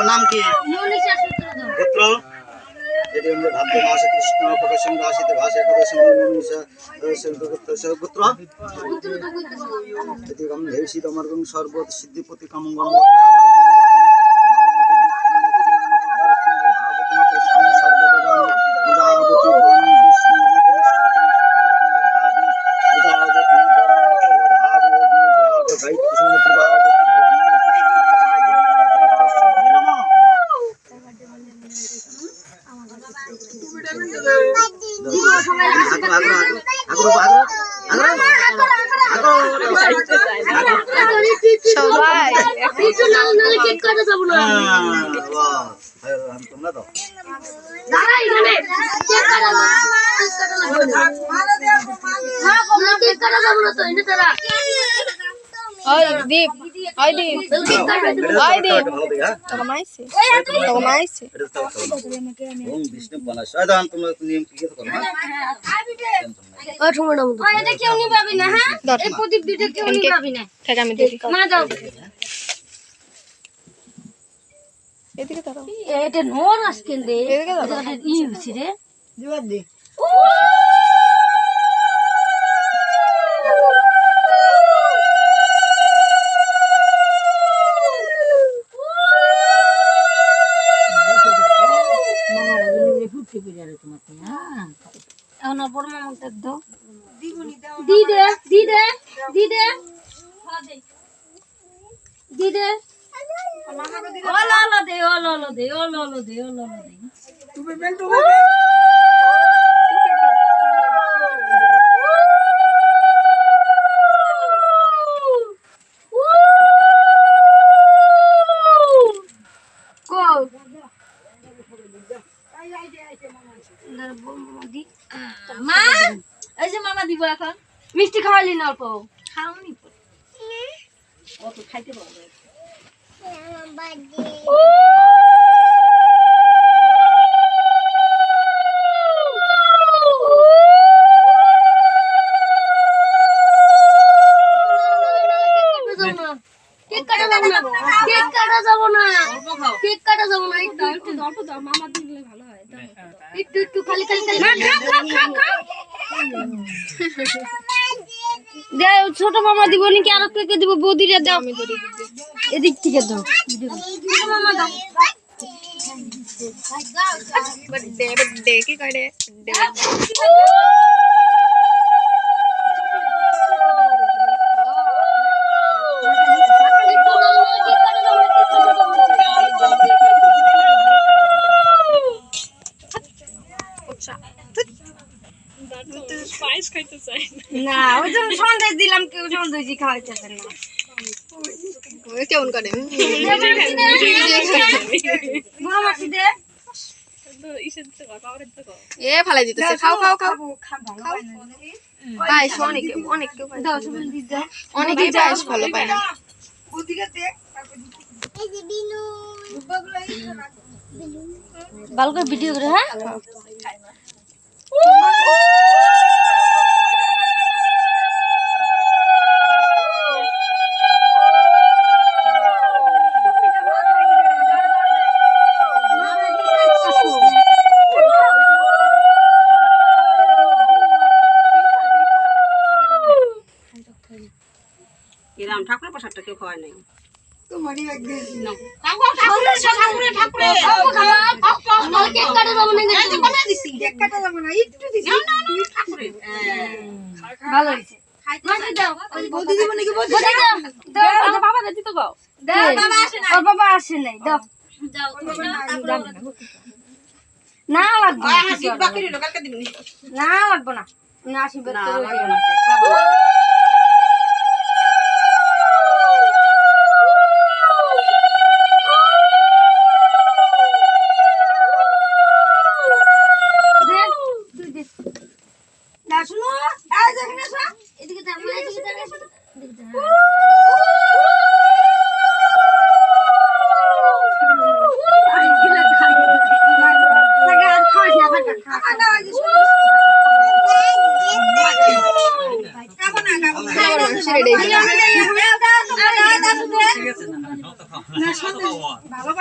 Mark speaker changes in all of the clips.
Speaker 1: নাম কি পুত্র এটি আমরা ভাদ্র মাসে কৃষ্ণ প্রকাশন রাশিতে ভাষা একাদশী পুত্র এটি কম হেসি তোমার সর্বত সিদ্ধিপতি কামঙ্গল
Speaker 2: এটা নোর আজকে রে ই হইছে রে মিষ্টি খাওয়ালি না অল্প খাওনি অত খাইতে পারবে কেক কাটা যাবো না একটু মামা দিলে ভালো হয় একটু খালি ছোট মামা দিব নাকি আর কে দিব বৌদিরা দাও এদিক থেকে দাও মামা দাও बर्थडे की करे না ওই জন্য সন্দেশ দিলাম কেউ সন্দেশই খাওয়াইতেছে না
Speaker 3: কেমন করে এ ফালাই দিতেছে খাও খাও খাও পায়েস অনেকে পায়েস ভালো পায় না
Speaker 2: ভালো করে ভিডিও করে হ্যাঁ
Speaker 3: ঠাকুরের প্রসাদটা কেউ খাওয়ায় নাই
Speaker 2: বাবা আসে নাই না লাগবে না লাগবো না আশীর্বাদ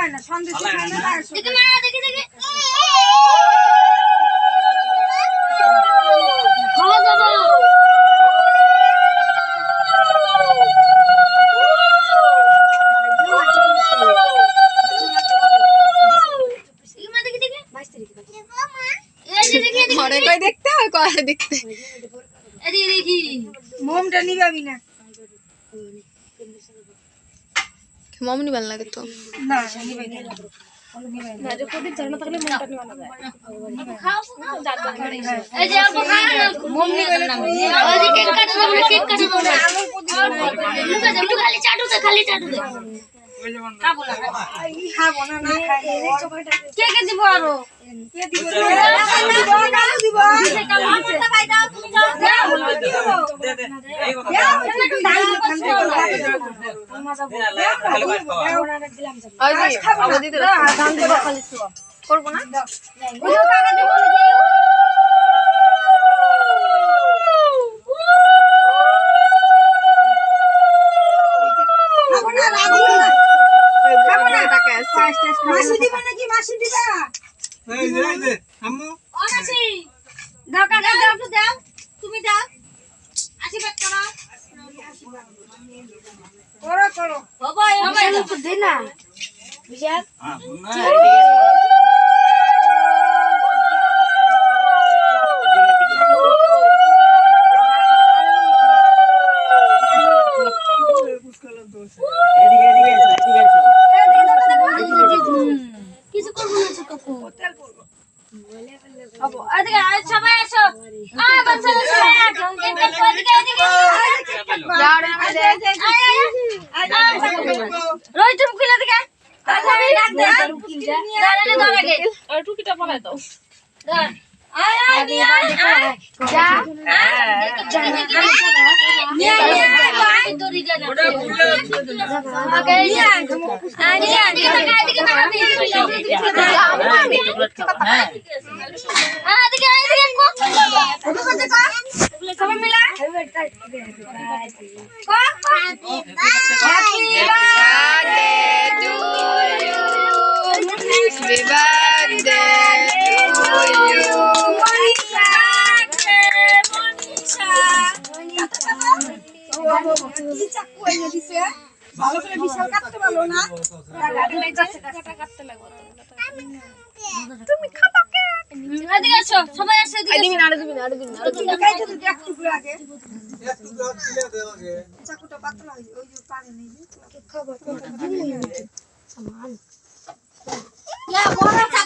Speaker 2: দেখি মা দেখি দেখি খাওয়া যাবো
Speaker 3: ঘরে কই দেখতে আর করে দেখতে
Speaker 2: দেখি
Speaker 4: মোমটা নিবাবি না
Speaker 3: মম নিবাল লাগে তো
Speaker 4: না নিবাই না
Speaker 2: এই যে অল্প খা মম নিবে না ওই যে কেক কাটা যাবে কেক কাটা যাবে লুকা খালি চাটু দে খাবো না
Speaker 4: খাবো না না খাই
Speaker 2: কে কে দিব আরো
Speaker 4: কে দিব কালু দিব
Speaker 2: আমারটা ভাই দাও তুমি দাও
Speaker 3: ওই যে আবার দিতে করব না
Speaker 4: মাসি দিবা নাকি মাসি দিবা
Speaker 2: ও মাসি দাও কাকা দাও তো দাও তুমি দাও আশীর্বাদ করো
Speaker 4: করো
Speaker 2: হবে দে না বিশাল কিছু করবো না কাকু হবো এদিকে সবাই আসো বাচ্চারা সবাই আসো রোহিত মুখিল এদিকে টুকিটা পড়াই দাও সবাই মিলা
Speaker 4: ভালো করে বিশাল কাটতে পারলো না
Speaker 2: তুমি খাবা কে এদিকে আসো সবাই আসো এদিকে
Speaker 3: দিবি না দিবি না দিবি না
Speaker 4: তুমি খাইছো তো এক টুকরো আগে চাকুটা পাতলা হইছে ওই যে পানি নেই খাবার
Speaker 2: ইয়া বড়